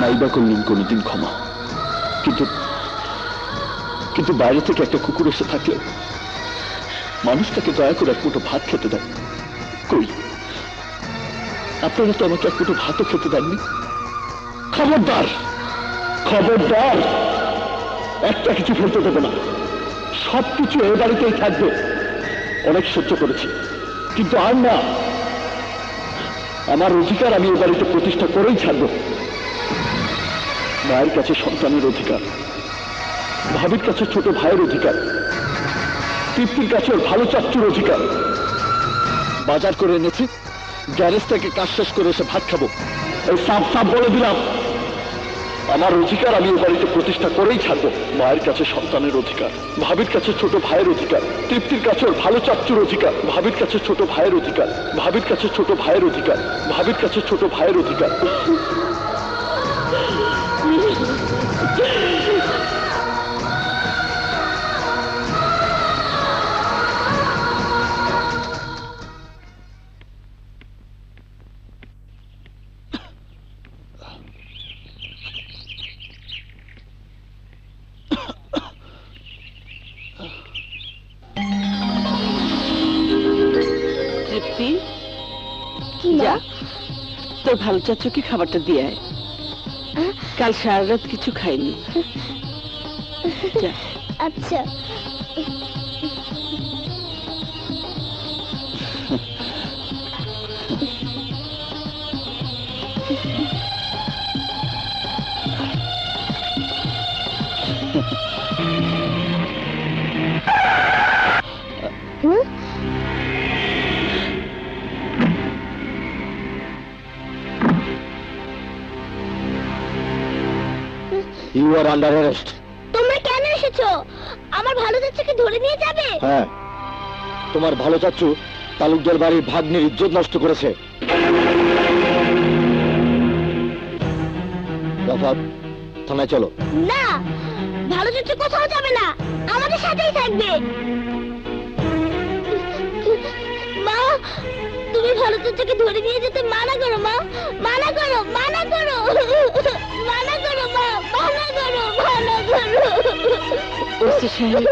নাইবা করলেন কোনোদিন ক্ষমা, কিন্তু কিন্তু বাইরে থেকে একটা কুকুর এসে থাকলে মানুষ তাকে দয়া করে এক মুঠো ভাত খেতে দেয়। কই, আপনারা তো আমাকে এক মুঠো ভাতও খেতে দেননি। খবরদার, খবরদার, একটা কিছু ফেলতে দেবে না। সবকিছু এ বাড়িতেই থাকবে। অনেক সহ্য করেছি, কিন্তু আর না। আমার অধিকার আমি এ বাড়িতে প্রতিষ্ঠা করেই ছাড়ব। মায়ের কাছে সন্তানের অধিকার, ভাবির কাছে ছোট ভাইয়ের অধিকার, তৃপ্তির কাছে ওর ভালো চাচ্চুর অধিকার। বাজার করে এনেছি, গ্যারেজ থেকে কাজ শেষ করে এসে ভাত খাবো। এই সাফ সাফ বলে দিলাম, আমার অধিকার আমি এ বাড়িতে প্রতিষ্ঠা করেই ছাড়বো। মায়ের কাছে সন্তানের অধিকার, ভাবির কাছে ছোট ভাইয়ের অধিকার, তৃপ্তির কাছে ওর ভালো চাচ্চুর অধিকার, ভাবির কাছে ছোট ভাইয়ের অধিকার, ভাবির কাছে ছোট ভাইয়ের অধিকার, ভাবির কাছে ছোট ভাইয়ের অধিকার। তোর ভালো চাচুকে খাবারটা দিয়ে আয়, কাল সারা রাত কিছু খাইনি। আচ্ছা। You are under arrest. তোমরা কেন এসেছো? আমার ভালো চাচাকে ধরে নিয়ে যাবে? হ্যাঁ, তোমার ভালো চাচু তালুকদার বাড়ির ভাগ্নের ইজ্জত নষ্ট করেছে। রাফাত, থানায় চলো। না, ভালো চাচু কোথাও যাবে না, আমাদের সাথেই থাকবে। মা, তুমি ভালো চাচাকে ধরে নিয়ে যেতে মানা করো মা, মানা করো, মানা করো, মানা করো মা, মানা করো, মানা করো। ওসি সাহেব,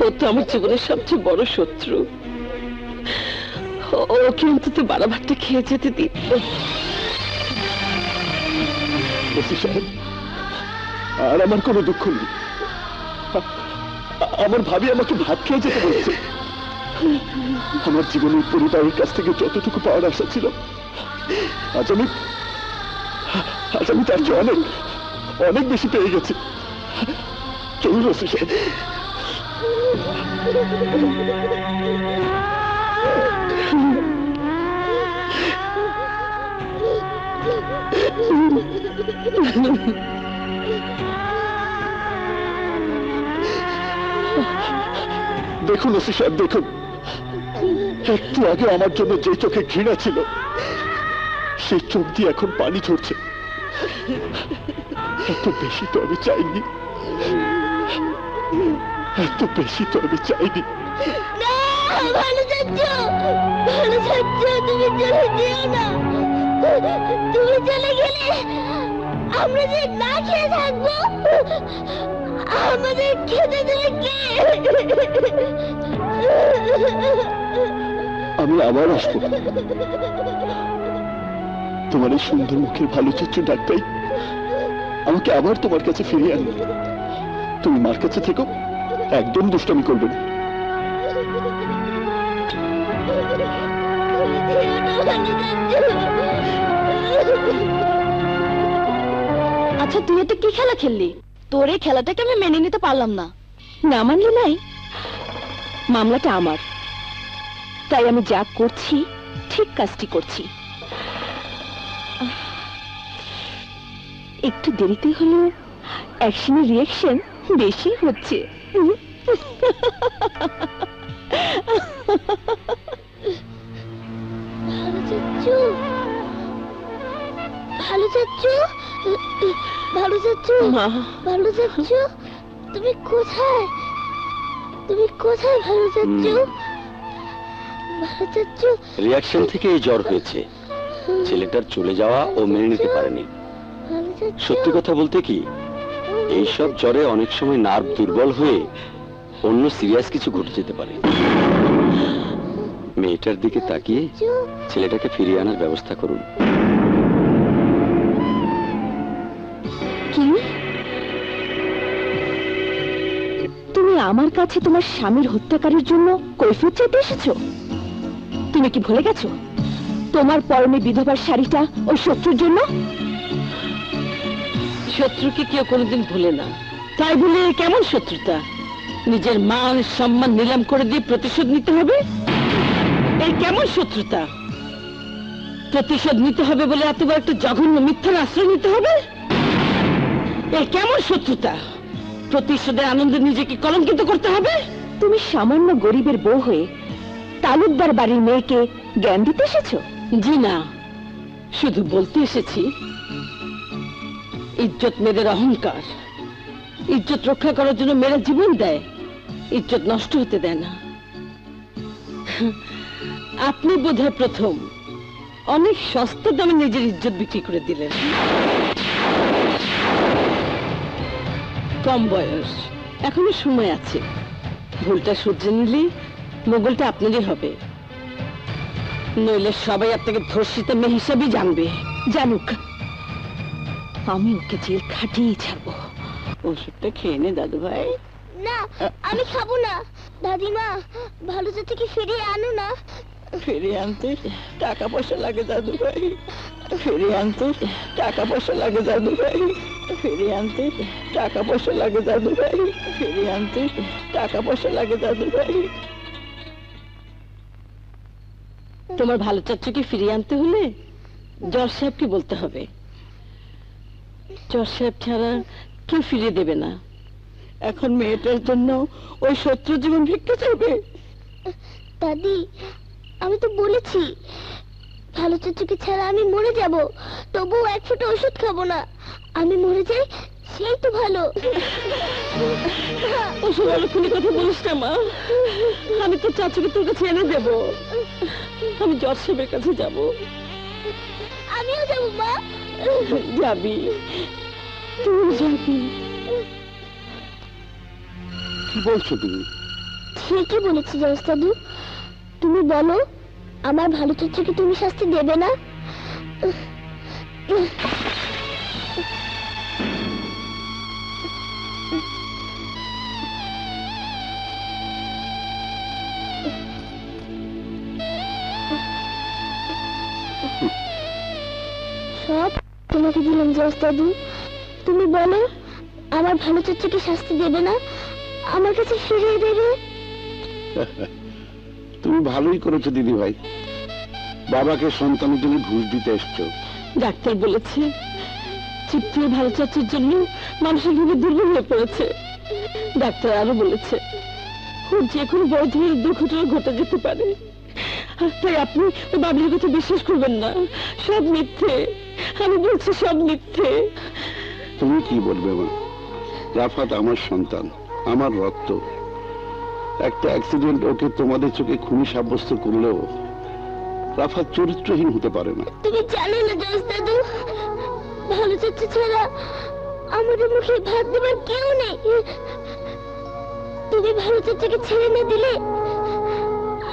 ও তো আমার জীবনের সবচেয়ে বড় শত্রু। ওকে অন্তত বাড়াবারটা খেয়ে যেতে দিন। ওসি সাহেব, আর আমার কোনো দুঃখ নেই। আমার ভাবি আমাকে ভাত খেয়ে যেতে বলছে। আমার জীবনের পরিবারের কাছ থেকে যতটুকু পাওয়ার আশা ছিল, আজ আমি তার চেয়ে অনেক অনেক বেশি পেয়ে গেছি। চলুন ওসি সাহেব। দেখুন ওসি সাহেব, দেখুন, একটু আগে আমার জন্য যে চোখে ঘৃণা ছিল, সেই চোখ দিয়ে এখন পানি ঝরছে। এত বেশি তো আমি চাইনি, এত বেশি তো আমি চাইনি। ভালো চাচ্চু, ভালো চাচ্চু, তুমি চলে যেও না। তুমি চলে গেলে আমরা যে না খেয়ে থাকবো, আমাদের খেতে দেবে কে? আমি আবার আসবো, তোমার এই সুন্দর মুখের ভালো চাচ্চু ডাকটাই আমাকে আবার তোমার কাছে ফিরিয়ে আনবে। তুমি মার কাছে থেকো, একদম দুষ্টামি করবে না। আচ্ছা, তুই এটা কি খেলা খেললি? তোর এই খেলাটাকে আমি মেনে নিতে পারলাম না। না মানলে নাই, মামলাটা আমার, তাই আমি যা করছি ঠিক কাজটি করছি। একটু দেরিতে হলেও অ্যাকশনের রিঅ্যাকশন বেশি হচ্ছে। ভালো চাচ্চু, ভালো চাচ্চু, ভালো চাচ্চু, ভালো চাচ্চু, তুমি কোথায়? তুমি কোথায় ভালো চাচ্চু? ভালো চাচ্চু, রিঅ্যাকশন থেকে এই জ্বর হয়েছে। ছেলেটার চলে যাওয়া ও মেনে নিতে পারেনি, চাচ্ছ? সত্যি কথা বলতে কি, এইসব জ্বরে অনেক সময় নার্ভ দুর্বল হয়ে অন্য সিরিয়াস কিছু ঘটে যেতে পারে। মেয়েটার দিকে তাকিয়ে ছেলেটাকে ফিরিয়ে আনার ব্যবস্থা করুন। কি তুমি আমার কাছে তোমার স্বামীর হত্যাকারীর জন্য কৈফিয়ত চাইতে এসেছো? তুমি কি ভুলে গেছো তোমার পরনে বিধবার শাড়িটা ওই শত্রুর জন্য? শত্রুকে কেউ কোনোদিন ভুলে না, তাই বলে কেমন শত্রুতা? নিজের মান সম্মান নিলাম করে দিয়ে প্রতিশোধ নিতে হবে? এই কেমন শত্রুতা? প্রতিশোধ নিতে হবে বলে এত বড় একটা জঘন্য মিথ্যার আশ্রয় নিতে হবে? এই কেমন শত্রুতা? প্রতিশোধের আনন্দে নিজেকে কলঙ্কিত করতে হবে? তুমি সামান্য গরিবের বউ হয়ে তালুকদার বাড়ির মেয়েকে জ্ঞান দিতে এসেছো? জি না, শুধু বলতে এসেছি ইজ্জত মেয়েদের অহংকার। ইজ্জত রক্ষা করার জন্য মেয়েরা জীবন দেয়, ইজ্জত নষ্ট হতে দেয় না। আপনি বোধহয় প্রথম অনেক সস্তা দামে নিজের ইজ্জত বিক্রি করে দিলেন। কম বয়স, এখনো সময় আছে। ভুলটা শুধরে নিলে মোগলটা আপনারই হবে, নইলে সবাই আপনাকে ধর্ষিতা মেয়ে হিসাবেই জানবে। জানুক, আমি ওকে জেল খাটিয়েই ছাড়বো। ওষুধটা খেয়ে নে দাদু ভাই। না, আমি খাবো না। দাদিমা, ভালো থেকে ফিরিয়ে আনো না। ফিরিয়ে আনতে টাকা পয়সা লাগে দাদু ভাই, ফিরিয়ে আনতে টাকা পয়সা লাগে দাদু ভাই, ফিরিয়ে আনতে টাকা পয়সা লাগে দাদু ভাই, ফিরিয়ে আনতে টাকা পয়সা লাগে দাদু ভাই। তোমার ভালো চাচ্চুকে ফিরিয়ে আনতে হলে জজ সাহেবকে বলতে হবে। জজ সাহেব ছাড়া কেউ ফিরিয়ে দেবে না। এখন মেয়েটার জন্য ওই শত্রু জীবন ভিক্ষা চাইবে? দাদি, আমি তো বলেছি ভালো চাচুকে ছাড়া আমি মরে যাব, তবুও এক ফোঁটা ওষুধ খাবো না। আমি মরে যাই সেই তো ভালো। ওসব অলক্ষণী কথা বলিস না মা, আমি তো চাচুকে তোর কাছে এনে দেবো। আমি জজ সাহেবের কাছে যাব। আমিও যাবো মা। যাবি, তুই যাবি। কি বলছো তুমি? ঠিকই বলেছি জজ দাদু। তুমি বলো আমার ভালো চাচুকে তুমি শাস্তি দেবে না? সব তোমাকে দিলাম জজ দাদু। তুমি বলো আমার ভালো চাচুকে শাস্তি দেবে না, আমার কাছে ফিরিয়ে দেবে? তুমি ভালোই করেছো দিদি ভাই, বাবাকে সন্তানের জন্য ঘুষ দিতে এসছো। ডাক্তার বলেছে চিত্রের ভালো চাচুর জন্য মানসিকভাবে দুর্বল হয়ে পড়েছে। ডাক্তার আরো বলেছে ওর যে কোনো বড় ধরনের দুর্ঘটনা ঘটে যেতে পারে। তাই আপনি ওই বাবলির কথা বিশ্বাস করবেন না, সব মিথ্যে। আমি বলছি সব মিথ্যে। তুমি কি বলবে মা? রাফাত আমার সন্তান, আমার রক্ত। একটা অ্যাক্সিডেন্ট ওকে তোমাদের চোখে খুনি সাব্যস্ত করলেও রাফাত চরিত্রহীন হতে পারে না। তুমি জানো না জজ দাদু, ভালো চাচু ছাড়া আমাদের মুখে ভাত দেবার কেউ নেই। তুমি ভালো চাচুকে ছেড়ে না দিলে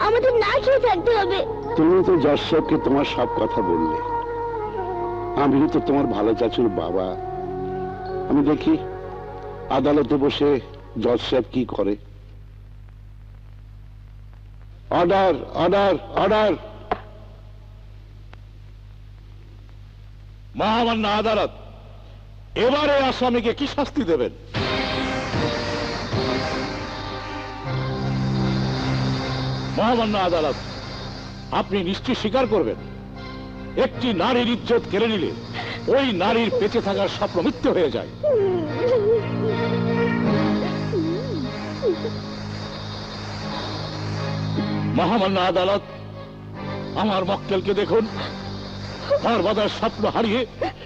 আমাদের না খেয়ে থাকতে হবে। তুমি তো জজ সাহেবকে তোমার সব কথা বললে, আমিও তো তোমার ভালো চাচুর বাবা। আমি দেখি আদালতে বসে জজ সাহেব কি করে। Order, order, order. মহামান্য আদালত, এবারে আসামিকে কি শাস্তি দেবেন? মহামান্য আদালত, আপনি নিশ্চয় স্বীকার করবেন একটি নারীর ইজ্জত কেড়ে নিলে ওই নারীর বেঁচে থাকার স্বপ্ন মিথ্যে হয়ে যায়। মহামান্য আদালত, আমার মক্কেলকে দেখুন, তার বাধার স্বপ্ন হারিয়ে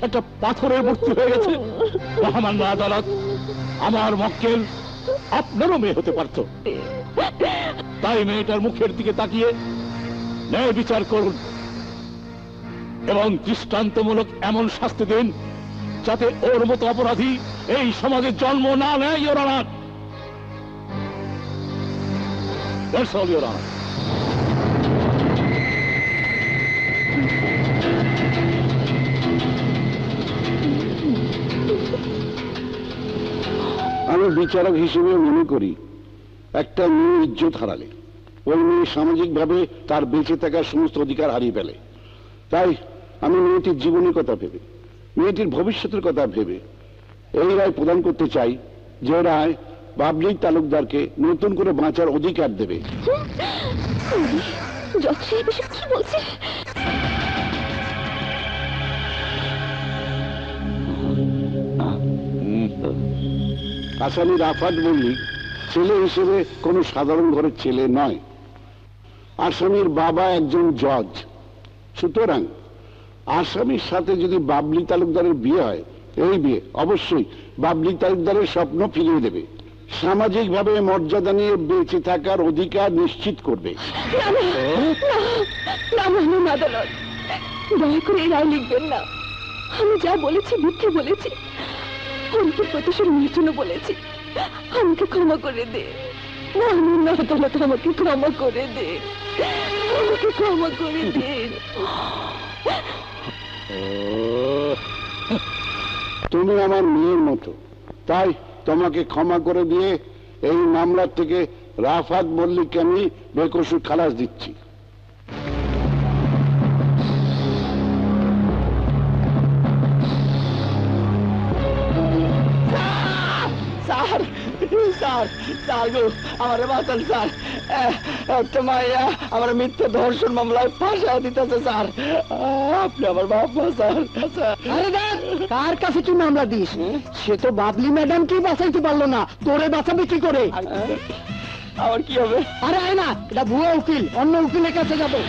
একটা পাথরের মূর্তি হয়ে গেছে। মহামান্য আদালত, আমার মক্কেল আপনারও মেয়ে হতে পারত, তাই মেয়েটার মুখের দিকে তাকিয়ে ন্যায় বিচার করুন এবং দৃষ্টান্তমূলক এমন শাস্তি দিন যাতে ওর মতো অপরাধী এই সমাজে জন্ম না নেয়, your honour. That's all, your honour. আমি বিচারক হিসেবে মনে করি একটা মেয়ে ইজ্জত হারালে ওই মেয়ে সামাজিকভাবে তার বেঁচে থাকার সমস্ত অধিকার হারিয়ে ফেলে। তাই আমি মেয়েটির জীবনের কথা ভেবে, মেয়েটির ভবিষ্যতের কথা ভেবে এই রায় প্রদান করতে চাই, যে রায় বাবলি তালুকদারকে নতুন করে বাঁচার অধিকার দেবে। জজ সাহেব এসব কি বলছে? আসামি রাফাত মল্লিক ছেলে হিসেবে কোনো সাধারণ ঘরের ছেলে নয়। আসামির বাবা একজন জজ। সুতরাং আসামির সাথে যদি বাবলি তালুকদারের বিয়ে হয়, এই বিয়ে অবশ্যই বাবলি তালুকদারের স্বপ্ন ফিরিয়ে দেবে, সামাজিকভাবে মর্যাদা নিয়ে বেঁচে থাকার অধিকার নিশ্চিত করবে। আদালত, দয়া করে এই রায় লিখবেন না। আমি যা বলেছি মিথ্যে বলেছি, আমাকে প্রতিশোধ নেওয়ার জন্য বলেছি। আমাকে ক্ষমা করে দে। আদালত, আমাকে ক্ষমা করে দে, আমাকে ক্ষমা করে দিন। তুমি আমার মেয়ের মতো, তাই তোমাকে ক্ষমা করে দিয়ে এই মামলার থেকে রাফাত মল্লিককে আমি বেকসুর খালাস দিচ্ছি। স্যার স্যার স্যার গো, আমার বাঁচান স্যার। একটা মাইয়া আমার মিথ্যে ধর্ষণ মামলায় ফাঁসা দিতেছে স্যার। আপনি আমার বাবা স্যার। আরে দেখ, কার কাছে তুই মামলা দিস? সে তো বাবলি ম্যাডাম কি বাঁচাইতে পারলো না, তোরে বাঁচাবে কি করে? আমার কি হবে? আরে আয় না, এটা ভুয়া উকিল, অন্য উকিলের কাছে যাবো।